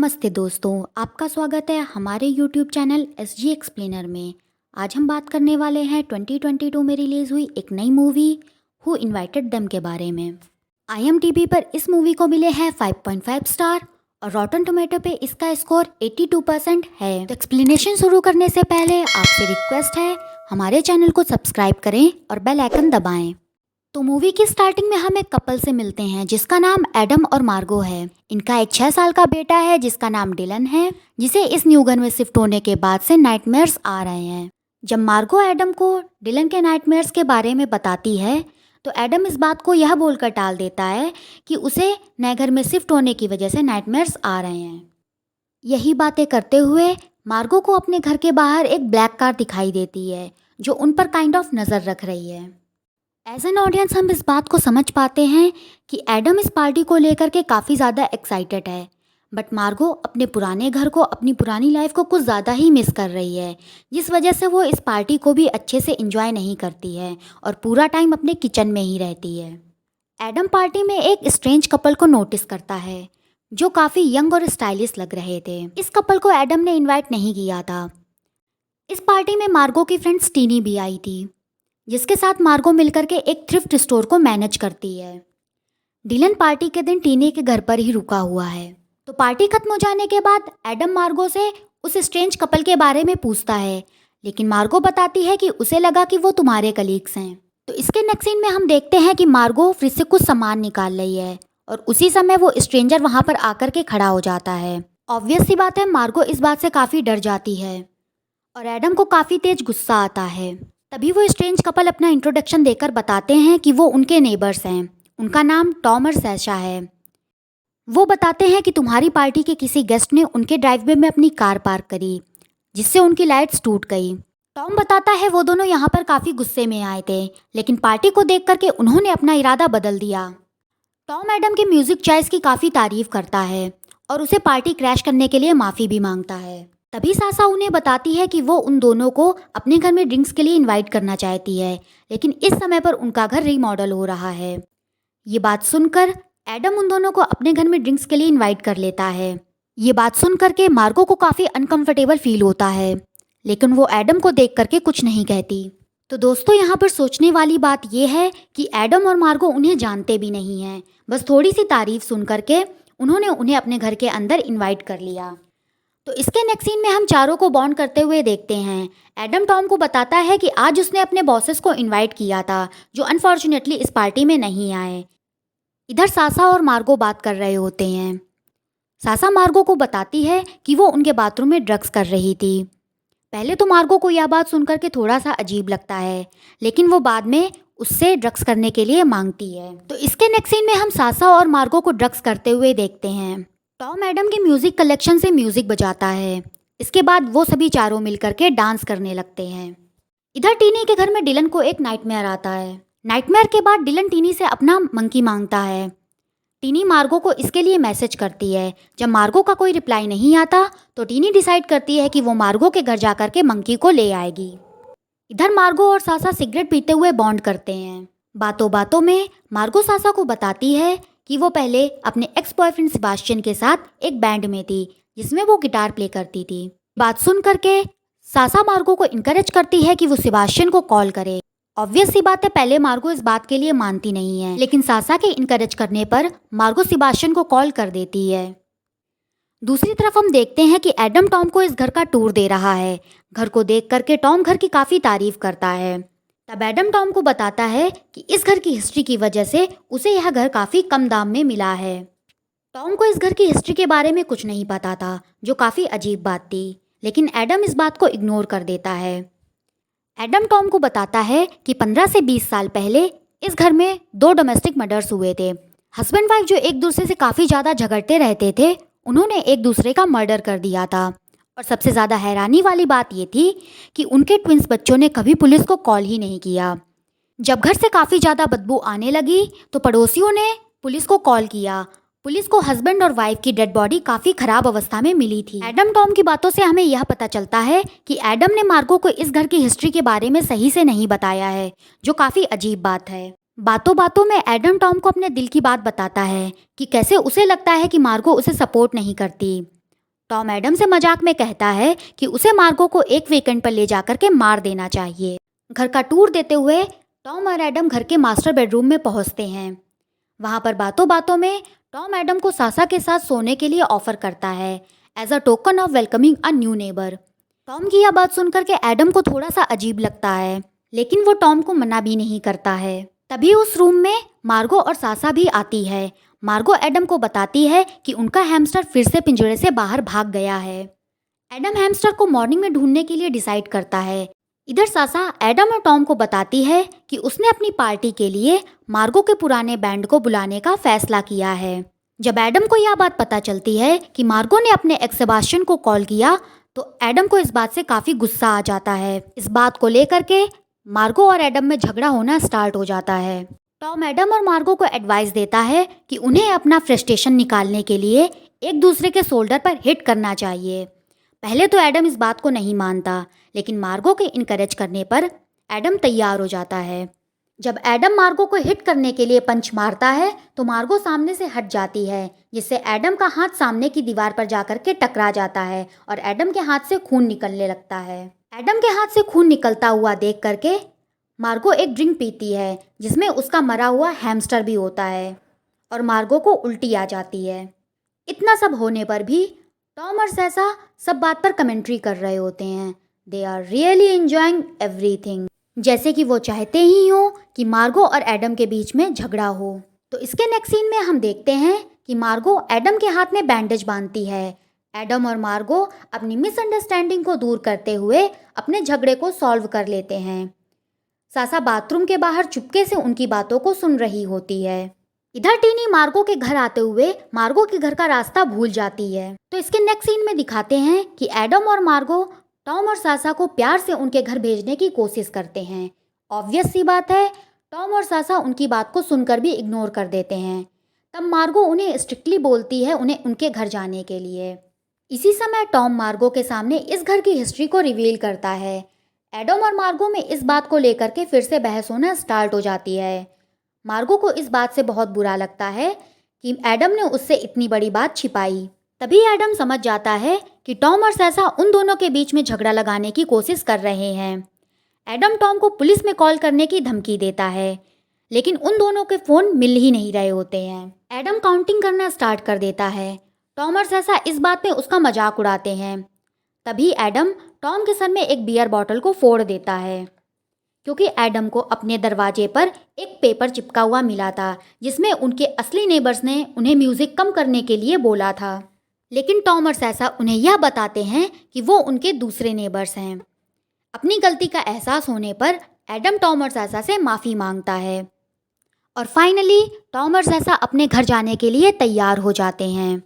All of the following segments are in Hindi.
नमस्ते दोस्तों, आपका स्वागत है हमारे YouTube चैनल SG एक्सप्लेनर में। आज हम बात करने वाले हैं 2022 में रिलीज़ हुई एक नई मूवी हु इनवाइटेड देम के बारे में। IMDb पर इस मूवी को मिले हैं 5.5 स्टार और रॉटन टोमेटो पे इसका स्कोर 82% है। तो एक्सप्लेनेशन शुरू करने से पहले आपसे रिक्वेस्ट है, हमारे चैनल को सब्सक्राइब करें और बेल आइकन दबाएं। तो मूवी की स्टार्टिंग में हम एक कपल से मिलते हैं जिसका नाम एडम और मार्गो है। इनका एक 6 साल का बेटा है जिसका नाम डिलन है, जिसे इस न्यू घर में शिफ्ट होने के बाद से नाइटमेयर्स आ रहे हैं। जब मार्गो एडम को डिलन के नाइटमेयर्स के बारे में बताती है तो एडम इस बात को यह बोलकर टाल देता है कि उसे नए घर में शिफ्ट होने की वजह से नाइटमेयर्स आ रहे हैं। यही बातें करते हुए मार्गो को अपने घर के बाहर एक ब्लैक कार दिखाई देती है जो उन पर काइंड ऑफ नज़र रख रही है। एज एन ऑडियंस हम इस बात को समझ पाते हैं कि एडम इस पार्टी को लेकर के काफ़ी ज़्यादा एक्साइटेड है, बट मार्गो अपने पुराने घर को, अपनी पुरानी लाइफ को कुछ ज़्यादा ही मिस कर रही है, जिस वजह से वो इस पार्टी को भी अच्छे से एंजॉय नहीं करती है और पूरा टाइम अपने किचन में ही रहती है। एडम पार्टी में एक स्ट्रेंज कपल को नोटिस करता है जो काफ़ी यंग और स्टाइलिश लग रहे थे। इस कपल को एडम ने इन्वाइट नहीं किया था। इस पार्टी में मार्गो की फ्रेंड्स टीनी भी आई थी, जिसके साथ मार्गो मिलकर के एक थ्रिफ्ट स्टोर को मैनेज करती है। डिलन पार्टी के दिन टीनी के घर पर ही रुका हुआ है। तो पार्टी खत्म हो जाने के बाद एडम मार्गो से उस स्ट्रेंज कपल के बारे में पूछता है, लेकिन मार्गो बताती है कि उसे लगा कि वो तुम्हारे कलीग्स हैं। तो इसके नेक्स्ट सीन में हम देखते हैं कि मार्गो फ्रिज से कुछ सामान निकाल रही है और उसी समय वो स्ट्रेंजर वहाँ पर आकर के खड़ा हो जाता है। ऑब्वियस सी बात है, मार्गो इस बात से काफ़ी डर जाती है और एडम को काफ़ी तेज गुस्सा आता है। तभी वो स्ट्रेंज कपल अपना इंट्रोडक्शन देकर बताते हैं कि वो उनके नेबर्स हैं। उनका नाम टॉम और सैशा है। वो बताते हैं कि तुम्हारी पार्टी के किसी गेस्ट ने उनके ड्राइववे में अपनी कार पार्क करी, जिससे उनकी लाइट्स टूट गई। टॉम बताता है वो दोनों यहाँ पर काफ़ी गुस्से में आए थे, लेकिन पार्टी को देख करके उन्होंने अपना इरादा बदल दिया। टॉम एडम की म्यूज़िक चॉइस की काफ़ी तारीफ करता है और उसे पार्टी क्रैश करने के लिए माफ़ी भी मांगता है। तभी सासा उन्हें बताती है कि वो उन दोनों को अपने घर में ड्रिंक्स के लिए इनवाइट करना चाहती है, लेकिन इस समय पर उनका घर रीमॉडल हो रहा है। ये बात सुनकर एडम उन दोनों को अपने घर में ड्रिंक्स के लिए इनवाइट कर लेता है। ये बात सुन करके मार्गो को काफ़ी अनकंफर्टेबल फील होता है, लेकिन वो एडम को देख करके कुछ नहीं कहती। तो दोस्तों, यहाँ पर सोचने वाली बात यह है कि एडम और मार्गो उन्हें जानते भी नहीं हैं, बस थोड़ी सी तारीफ सुन करके उन्होंने उन्हें अपने घर के अंदर इन्वाइट कर लिया। तो इसके नेक्स्ट सीन में हम चारों को बॉन्ड करते हुए देखते हैं। एडम टॉम को बताता है कि आज उसने अपने बॉसेस को इनवाइट किया था, जो अनफॉर्चुनेटली इस पार्टी में नहीं आए। इधर सासा और मार्गो बात कर रहे होते हैं। सासा मार्गो को बताती है कि वो उनके बाथरूम में ड्रग्स कर रही थी। पहले तो मार्गो को यह बात सुनकर के थोड़ा सा अजीब लगता है, लेकिन वो बाद में उससे ड्रग्स करने के लिए मांगती है। तो इसके नेक्स्ट सीन में हम सासा और मार्गो को ड्रग्स करते हुए देखते हैं। टॉम एडम के म्यूजिक कलेक्शन से म्यूजिक बजाता है। इसके बाद वो सभी चारों मिलकर के डांस करने लगते हैं। इधर टीनी के घर में डिलन को एक नाइटमेयर आता है। नाइटमेयर के बाद डिलन टीनी से अपना मंकी मांगता है। टीनी मार्गो को इसके लिए मैसेज करती है। जब मार्गो का कोई रिप्लाई नहीं आता तो टीनी डिसाइड करती है कि वो मार्गो के घर जाकर के मंकी को ले आएगी। इधर मार्गो और सासा सिगरेट पीते हुए बॉन्ड करते हैं। बातों बातों में मार्गो सासा को बताती है कि वो पहले अपने एक्स बॉयफ्रेंड सेबास्टियन के साथ एक बैंड में थी, जिसमें वो गिटार प्ले करती थी। बात सुन करके सासा मार्गो को इनकरेज करती है कि वो सेबास्टियन को कॉल करे। ऑब्वियस सी बात है, पहले मार्गो इस बात के लिए मानती नहीं है, लेकिन सासा के इनकरेज करने पर मार्गो सेबास्टियन को कॉल कर देती है। दूसरी तरफ हम देखते हैं कि एडम टॉम को इस घर का टूर दे रहा है। घर को देख करके टॉम घर की काफ़ी तारीफ करता है। तब एडम टॉम को बताता है कि इस घर की हिस्ट्री की वजह से उसे यह घर काफ़ी कम दाम में मिला है। टॉम को इस घर की हिस्ट्री के बारे में कुछ नहीं पता था, जो काफ़ी अजीब बात थी, लेकिन एडम इस बात को इग्नोर कर देता है। एडम टॉम को बताता है कि 15 से 20 साल पहले इस घर में 2 डोमेस्टिक मर्डर्स हुए थे। हस्बैंड वाइफ जो एक दूसरे से काफ़ी ज़्यादा झगड़ते रहते थे, उन्होंने एक दूसरे का मर्डर कर दिया था। और सबसे ज़्यादा हैरानी वाली बात ये थी कि उनके ट्विंस बच्चों ने कभी पुलिस को कॉल ही नहीं किया। जब घर से काफ़ी ज़्यादा बदबू आने लगी तो पड़ोसियों ने पुलिस को कॉल किया। पुलिस को हस्बैंड और वाइफ की डेड बॉडी काफ़ी ख़राब अवस्था में मिली थी। एडम टॉम की बातों से हमें यह पता चलता है कि एडम ने मार्गो को इस घर की हिस्ट्री के बारे में सही से नहीं बताया है, जो काफ़ी अजीब बात है। बातों बातों में एडम टॉम को अपने दिल की बात बताता है कि कैसे उसे लगता है कि मार्गो उसे सपोर्ट नहीं करती। टॉम एडम से मजाक में कहता है कि उसे मार्गो को एक वीकेंड पर ले जाकर के मार देना चाहिए। घर का टूर देते हुए टॉम और एडम घर के मास्टर बेडरूम में पहुंचते हैं। वहां पर बातों बातों में टॉम एडम को सासा के साथ सोने के लिए ऑफर करता है as a token of welcoming a new neighbour. Tom की यह बात सुनकर के एडम को थोड़ा सा अजीब लगता है, लेकिन वो टॉम को मना भी नहीं करता है। तभी उस रूम में मार्गो और सासा भी आती है। मार्गो एडम को बताती है कि उनका हैमस्टर फिर से पिंजरे से बाहर भाग गया है। एडम हैमस्टर को मॉर्निंग में ढूंढने के लिए डिसाइड करता है। इधर सासा एडम और टॉम को बताती है कि उसने अपनी पार्टी के लिए मार्गो के पुराने बैंड को बुलाने का फैसला किया है। जब एडम को यह बात पता चलती है कि मार्गो ने अपने एक्स सेबास्टियन को कॉल किया तो एडम को इस बात से काफ़ी गुस्सा आ जाता है। इस बात को लेकर के मार्गो और एडम में झगड़ा होना स्टार्ट हो जाता है। टॉम एडम और मार्गो को एडवाइस देता है कि उन्हें अपना फ्रस्ट्रेशन निकालने के लिए एक दूसरे के शोल्डर पर हिट करना चाहिए। पहले तो एडम इस बात को नहीं मानता, लेकिन मार्गो के इनकरेज करने पर एडम तैयार हो जाता है। जब एडम मार्गो को हिट करने के लिए पंच मारता है तो मार्गो सामने से हट जाती है, जिससे एडम का हाथ सामने की दीवार पर जाकर के टकरा जाता है और एडम के हाथ से खून निकलने लगता है। एडम के हाथ से खून निकलता हुआ देख करके मार्गो एक ड्रिंक पीती है जिसमें उसका मरा हुआ हैमस्टर भी होता है और मार्गो को उल्टी आ जाती है। इतना सब होने पर भी टॉम और सैसा सब बात पर कमेंट्री कर रहे होते हैं। They are really enjoying everything, जैसे कि वो चाहते ही हो कि मार्गो और एडम के बीच में झगड़ा हो। तो इसके नेक्स्ट सीन में हम देखते हैं कि मार्गो एडम के हाथ में बैंडेज बांधती है। एडम और मार्गो अपनी मिसअंडरस्टैंडिंग को दूर करते हुए अपने झगड़े को सॉल्व कर लेते हैं। सासा बाथरूम के बाहर चुपके से उनकी बातों को सुन रही होती है। इधर टीनी मार्गो के घर आते हुए मार्गो के घर का रास्ता भूल जाती है। तो इसके नेक्स्ट सीन में दिखाते हैं कि एडम और मार्गो टॉम और सासा को प्यार से उनके घर भेजने की कोशिश करते हैं। ऑब्वियस सी बात है, टॉम और सासा उनकी बात को सुनकर भी इग्नोर कर देते हैं। तब मार्गो उन्हें स्ट्रिक्टली बोलती है उन्हें उनके घर जाने के लिए। इसी समय टॉम मार्गो के सामने इस घर की हिस्ट्री को रिवील करता है। एडम और मार्गो में इस बात को लेकर के फिर से बहस होना स्टार्ट हो जाती है। मार्गो को इस बात से बहुत बुरा लगता है कि एडम ने उससे इतनी बड़ी बात छिपाई। तभी एडम समझ जाता है कि टॉम और सैसा उन दोनों के बीच में झगड़ा लगाने की कोशिश कर रहे हैं। एडम टॉम को पुलिस में कॉल करने की धमकी देता है, लेकिन उन दोनों के फ़ोन मिल ही नहीं रहे होते हैं। एडम काउंटिंग करना स्टार्ट कर देता है। टॉम और सैसा इस बात में उसका मजाक उड़ाते हैं। तभी एडम टॉम के सर में एक बियर बॉटल को फोड़ देता है, क्योंकि एडम को अपने दरवाजे पर एक पेपर चिपका हुआ मिला था जिसमें उनके असली नेबर्स ने उन्हें म्यूज़िक कम करने के लिए बोला था। लेकिन टॉम और सैसा उन्हें यह बताते हैं कि वो उनके दूसरे नेबर्स हैं। अपनी गलती का एहसास होने पर एडम टॉम और सैसा से माफ़ी मांगता है और फाइनली टॉम और सैसा अपने घर जाने के लिए तैयार हो जाते हैं।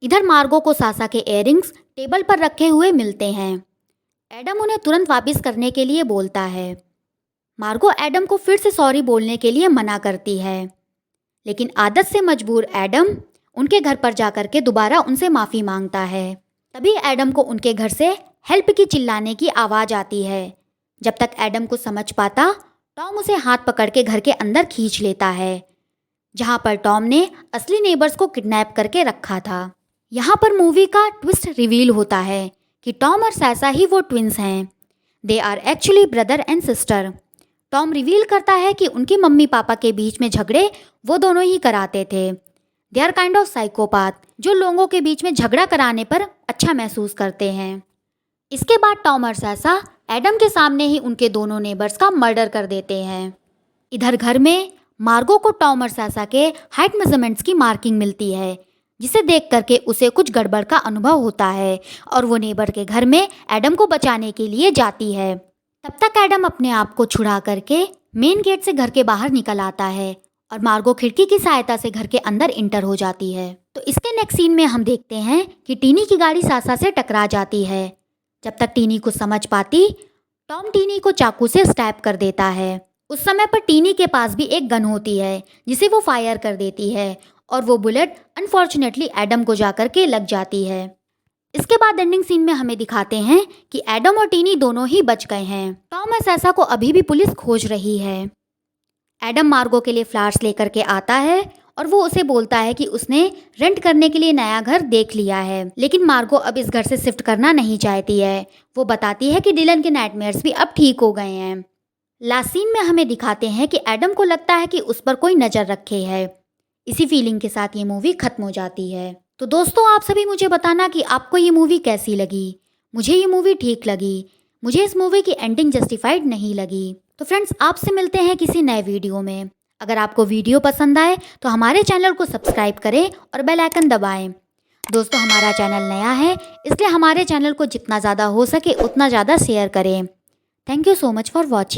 इधर मार्गो को सासा के इयररिंग्स टेबल पर रखे हुए मिलते हैं। एडम उन्हें तुरंत वापस करने के लिए बोलता है। मार्गो एडम को फिर से सॉरी बोलने के लिए मना करती है, लेकिन आदत से मजबूर एडम उनके घर पर जाकर के दोबारा उनसे माफ़ी मांगता है। तभी एडम को उनके घर से हेल्प की चिल्लाने की आवाज़ आती है। जब तक एडम को समझ पाता, टॉम उसे हाथ पकड़ के घर के अंदर खींच लेता है, जहाँ पर टॉम ने असली नेबर्स को किडनैप करके रखा था। यहाँ पर मूवी का ट्विस्ट रिवील होता है कि टॉम और सैसा ही वो ट्विंस हैं। They are actually brother and sister. Tom reveal करता है कि उनकी मम्मी पापा के बीच में झगड़े वो दोनों ही कराते थे। They are kind of psychopath, जो लोगों के बीच में झगड़ा कराने पर अच्छा महसूस करते हैं। इसके बाद टॉम और सैसा एडम के सामने ही उनके दोनों नेबर्स का मर्डर कर देते हैं। इधर घर में मार्गो को टॉम और सैसा के हाइट मेजरमेंट्स की मार्किंग मिलती है, जिसे देख करके उसे कुछ गड़बड़ का अनुभव होता है और वो नेबर के घर में एडम को बचाने के लिए जाती है। तब तक एडम अपने आप को छुड़ा करके मेन गेट से घर के बाहर निकल आता है और मार्गो खिड़की की सहायता से घर के अंदर इंटर हो जाती है। तो इसके नेक्स्ट सीन में हम देखते हैं कि टीनी की गाड़ी सासा से टकरा जाती है। जब तक टीनी को समझ पाती, टॉम टीनी को चाकू से स्टैब कर देता है। उस समय पर टीनी के पास भी एक गन होती है जिसे वो फायर कर देती है और वो बुलेट अनफॉर्चुनेटली एडम को जाकर के लग जाती है। इसके बाद एंडिंग सीन में हमें दिखाते हैं कि एडम और टीनी दोनों ही बच गए हैं। टॉम और सैसा को अभी भी पुलिस खोज रही है। एडम मार्गो के लिए फ्लावर्स लेकर के आता है और वो उसे बोलता है कि उसने रेंट करने के लिए नया घर देख लिया है, लेकिन मार्गो अब इस घर से शिफ्ट करना नहीं चाहती है। वो बताती है कि डिलन के नाइटमेयर्स भी अब ठीक हो गए हैं। लास्ट सीन में हमें दिखाते हैं कि एडम को लगता है कि उस पर कोई नज़र रखे है। इसी फीलिंग के साथ ये मूवी खत्म हो जाती है। तो दोस्तों, आप सभी मुझे बताना कि आपको ये मूवी कैसी लगी। मुझे ये मूवी ठीक लगी। मुझे इस मूवी की एंडिंग जस्टिफाइड नहीं लगी। तो फ्रेंड्स, आपसे मिलते हैं किसी नए वीडियो में। अगर आपको वीडियो पसंद आए तो हमारे चैनल को सब्सक्राइब करें और बेल आइकन दबाएं। दोस्तों, हमारा चैनल नया है, इसलिए हमारे चैनल को जितना ज़्यादा हो सके उतना ज़्यादा शेयर करें। Thank you so much for watching.